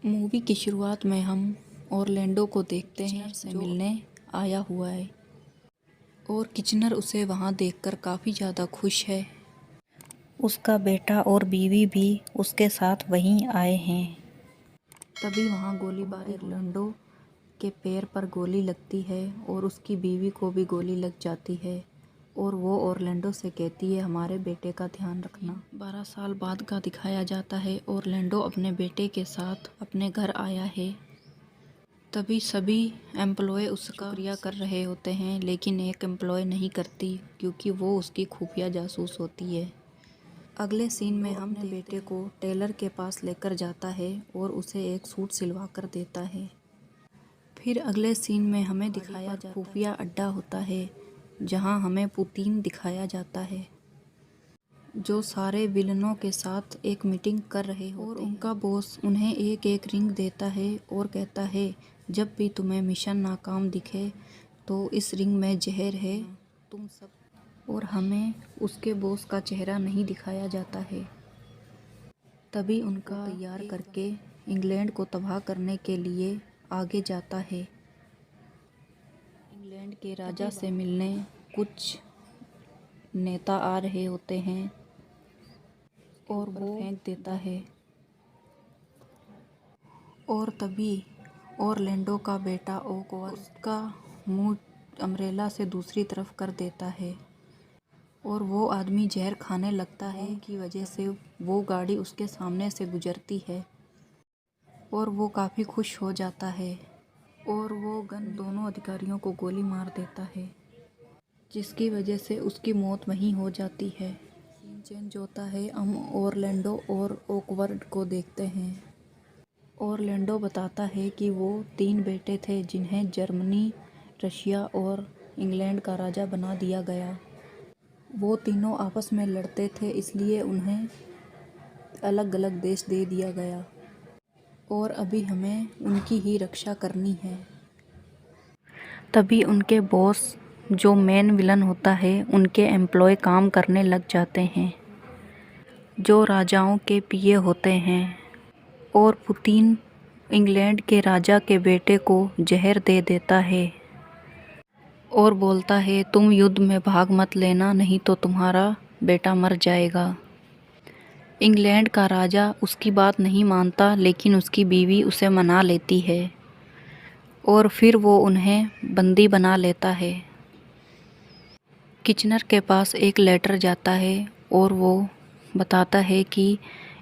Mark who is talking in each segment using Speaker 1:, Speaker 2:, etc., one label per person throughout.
Speaker 1: Movie की शुरुआत में हम ऑरलैंडो को देखते हैं से मिलने आया हुआ है और किचनर उसे वहां देखकर काफ़ी ज़्यादा खुश है। उसका बेटा और बीवी भी उसके साथ वहीं आए हैं। तभी वहां गोलीबारी ऑरलैंडो के पैर पर गोली लगती है और उसकी बीवी को भी गोली लग जाती है और वो ऑरलैंडो से कहती है हमारे बेटे का ध्यान रखना। 12 साल बाद का दिखाया जाता है। ऑरलैंडो अपने बेटे के साथ अपने घर आया है। तभी सभी एम्प्लॉय उसका शुक्रिया कर रहे होते हैं, लेकिन एक एम्प्लॉय नहीं करती क्योंकि वो उसकी खुफिया जासूस होती है। अगले सीन में हम अपने बेटे को टेलर के पास लेकर जाता है और उसे एक सूट सिलवा कर देता है। फिर अगले सीन में हमें दिखाया खुफिया अड्डा होता है जहां हमें पुतिन दिखाया जाता है जो सारे विलनों के साथ एक मीटिंग कर रहे होते और उनका बॉस उन्हें एक एक रिंग देता है और कहता है जब भी तुम्हें मिशन नाकाम दिखे तो इस रिंग में जहर है तुम सब। और हमें उसके बॉस का चेहरा नहीं दिखाया जाता है। तभी उनका तैयार करके इंग्लैंड को तबाह करने के लिए आगे जाता है। इंग्लैंड के राजा से मिलने कुछ नेता आ रहे होते हैं और वो फेंक देता है और तभी ऑरलैंडो का बेटा ओकवर उसका मुंह अम्ब्रेला से दूसरी तरफ कर देता है और वो आदमी जहर खाने लगता है की वजह से वो गाड़ी उसके सामने से गुजरती है और वो काफ़ी खुश हो जाता है और वो गन दोनों अधिकारियों को गोली मार देता है जिसकी वजह से उसकी मौत वहीं हो जाती है। सीन चेंज होता है। हम ऑरलैंडो और ओकवर्ड को देखते हैं। ऑरलैंडो बताता है कि वो 3 बेटे थे जिन्हें जर्मनी, रशिया और इंग्लैंड का राजा बना दिया गया। वो तीनों आपस में लड़ते थे इसलिए उन्हें अलग अलग देश दे दिया गया और अभी हमें उनकी ही रक्षा करनी है। तभी उनके बॉस जो मेन विलन होता है उनके एम्प्लॉय काम करने लग जाते हैं जो राजाओं के पीए होते हैं और पुतिन इंग्लैंड के राजा के बेटे को जहर दे देता है और बोलता है तुम युद्ध में भाग मत लेना नहीं तो तुम्हारा बेटा मर जाएगा। इंग्लैंड का राजा उसकी बात नहीं मानता लेकिन उसकी बीवी उसे मना लेती है और फिर वो उन्हें बंदी बना लेता है। किचनर के पास एक लेटर जाता है और वो बताता है कि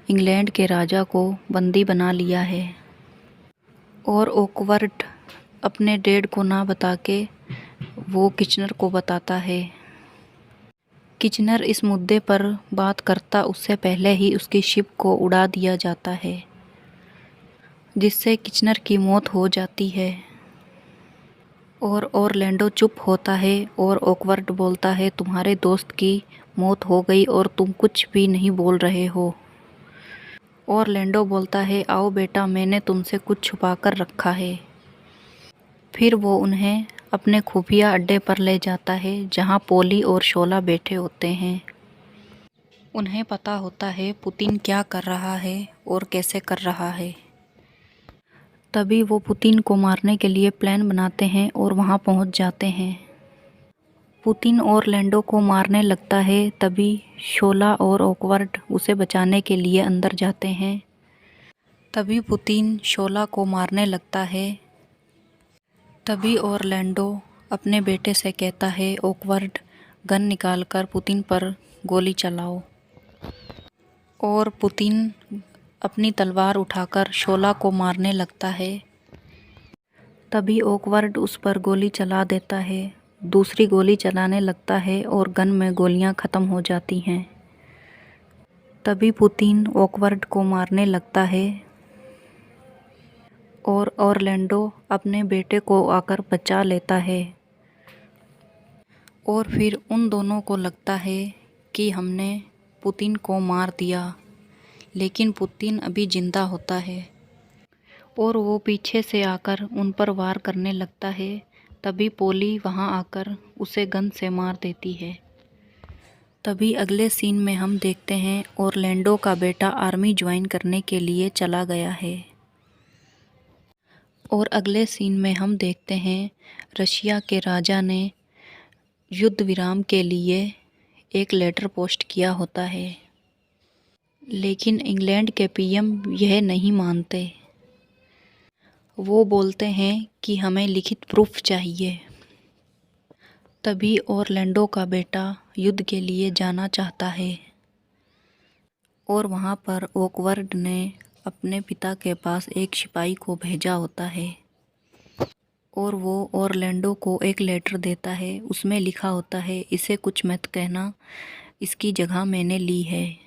Speaker 1: इंग्लैंड के राजा को बंदी बना लिया है और ओकवर्ड अपने डैड को ना बता के वो किचनर को बताता है। किचनर इस मुद्दे पर बात करता उससे पहले ही उसकी शिप को उड़ा दिया जाता है जिससे किचनर की मौत हो जाती है और ऑरलैंडो चुप होता है और ओकवर्ड बोलता है तुम्हारे दोस्त की मौत हो गई और तुम कुछ भी नहीं बोल रहे हो। ऑरलैंडो बोलता है आओ बेटा मैंने तुमसे कुछ छुपा कर रखा है। फिर वो उन्हें अपने खुफिया अड्डे पर ले जाता है जहाँ पोली और शोला बैठे होते हैं। उन्हें पता होता है पुतिन क्या कर रहा है और कैसे कर रहा है। तभी वो पुतिन को मारने के लिए प्लान बनाते हैं और वहाँ पहुँच जाते हैं। पुतिन ऑरलैंडो को मारने लगता है तभी शोला और ओकवर्ड उसे बचाने के लिए अंदर जाते हैं। तभी पुतिन शोला को मारने लगता है। तभी ऑरलैंडो अपने बेटे से कहता है ओकवर्ड गन निकालकर पुतिन पर गोली चलाओ और पुतिन अपनी तलवार उठाकर शोला को मारने लगता है। तभी ओकवर्ड उस पर गोली चला देता है। दूसरी गोली चलाने लगता है और गन में गोलियां ख़त्म हो जाती हैं। तभी पुतिन ओकवर्ड को मारने लगता है और ऑरलैंडो अपने बेटे को आकर बचा लेता है और फिर उन दोनों को लगता है कि हमने पुतिन को मार दिया, लेकिन पुतिन अभी जिंदा होता है और वो पीछे से आकर उन पर वार करने लगता है। तभी पोली वहाँ आकर उसे गन से मार देती है। तभी अगले सीन में हम देखते हैं ऑरलैंडो का बेटा आर्मी ज्वाइन करने के लिए चला गया है। और अगले सीन में हम देखते हैं रशिया के राजा ने युद्ध विराम के लिए एक लेटर पोस्ट किया होता है, लेकिन इंग्लैंड के पीएम यह नहीं मानते। वो बोलते हैं कि हमें लिखित प्रूफ चाहिए। तभी ऑरलैंडो का बेटा युद्ध के लिए जाना चाहता है और वहाँ पर ओकवर्ड ने अपने पिता के पास एक सिपाही को भेजा होता है और वो ऑरलैंडो को एक लेटर देता है। उसमें लिखा होता है, इसे कुछ मत कहना, इसकी जगह मैंने ली है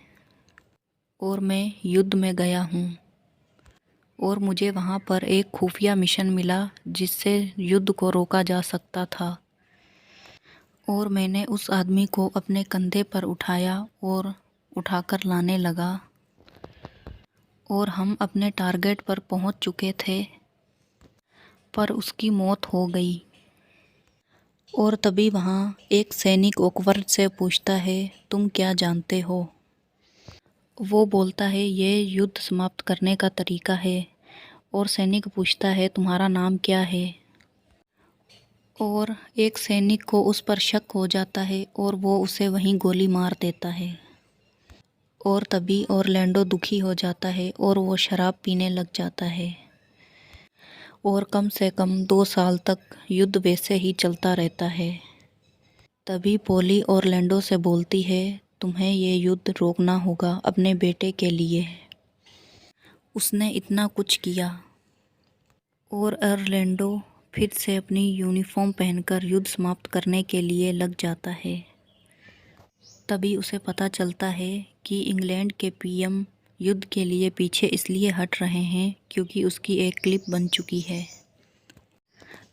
Speaker 1: और मैं युद्ध में गया हूँ और मुझे वहाँ पर एक खुफिया मिशन मिला जिससे युद्ध को रोका जा सकता था और मैंने उस आदमी को अपने कंधे पर उठाया और उठाकर लाने लगा और हम अपने टारगेट पर पहुँच चुके थे, पर उसकी मौत हो गई। और तभी वहाँ एक सैनिक ओकवर्ड से पूछता है, तुम क्या जानते हो? वो बोलता है, ये युद्ध समाप्त करने का तरीका है। और सैनिक पूछता है, तुम्हारा नाम क्या है? और एक सैनिक को उस पर शक हो जाता है और वो उसे वहीं गोली मार देता है। और तभी ऑरलैंडो दुखी हो जाता है और वो शराब पीने लग जाता है और कम से कम 2 साल तक युद्ध वैसे ही चलता रहता है। तभी पोली ऑरलैंडो से बोलती है, तुम्हें ये युद्ध रोकना होगा अपने बेटे के लिए, उसने इतना कुछ किया। और ऑरलैंडो फिर से अपनी यूनिफॉर्म पहनकर युद्ध समाप्त करने के लिए लग जाता है। तभी उसे पता चलता है कि इंग्लैंड के पीएम युद्ध के लिए पीछे इसलिए हट रहे हैं क्योंकि उसकी एक क्लिप बन चुकी है।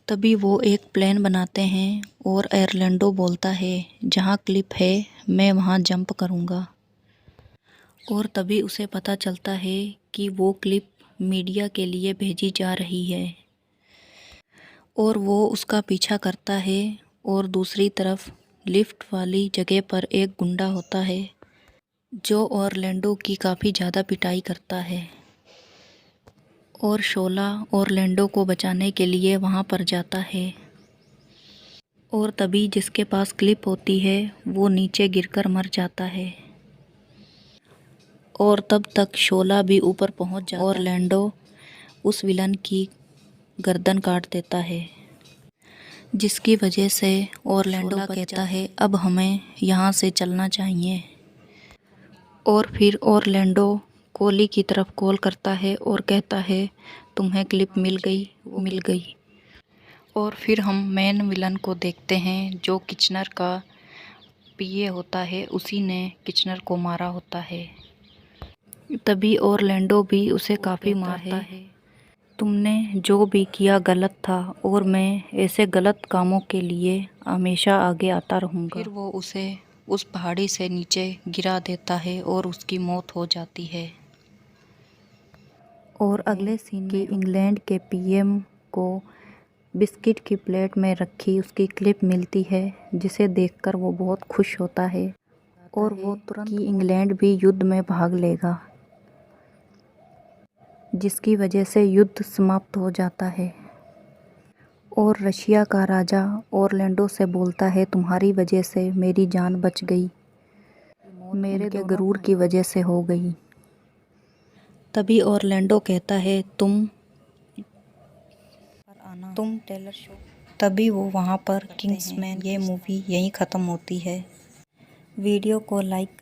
Speaker 1: तभी वो एक प्लान बनाते हैं और ऑरलैंडो बोलता है, जहाँ क्लिप है मैं वहाँ जंप करूँगा। और तभी उसे पता चलता है कि वो क्लिप मीडिया के लिए भेजी जा रही है और वो उसका पीछा करता है। और दूसरी तरफ लिफ्ट वाली जगह पर एक गुंडा होता है जो ऑरलैंडो की काफ़ी ज़्यादा पिटाई करता है और शोला ऑरलैंडो को बचाने के लिए वहाँ पर जाता है। और तभी जिसके पास क्लिप होती है वो नीचे गिरकर मर जाता है और तब तक शोला भी ऊपर पहुँच जाता है। ऑरलैंडो उस विलन की गर्दन काट देता है, जिसकी वजह से ऑरलैंडो कहता है, अब हमें यहाँ से चलना चाहिए। और फिर ऑरलैंडो कोली की तरफ कॉल करता है और कहता है, तुम्हें क्लिप मिल गई? वो मिल गई। और फिर हम मेन विलन को देखते हैं जो किचनर का पीए होता है, उसी ने किचनर को मारा होता है। तभी ऑरलैंडो भी उसे काफ़ी मारता है, तुमने जो भी किया गलत था और मैं ऐसे गलत कामों के लिए हमेशा आगे आता रहूँगा। फिर वो उसे उस पहाड़ी से नीचे गिरा देता है और उसकी मौत हो जाती है। और अगले सीन में इंग्लैंड के पीएम को बिस्किट की प्लेट में रखी उसकी क्लिप मिलती है, जिसे देखकर वो बहुत खुश होता है और वो तुरंत कि इंग्लैंड भी युद्ध में भाग लेगा, जिसकी वजह से युद्ध समाप्त हो जाता है। और रशिया का राजा ऑरलैंडो से बोलता है, तुम्हारी वजह से मेरी जान बच गई, मेरे के गुरूर की वजह से हो गई। तभी ऑरलैंडो कहता है, तुम टेलर शो। तभी वो वहाँ पर किंग्समैन ये मूवी यहीं ख़त्म होती है। वीडियो को लाइक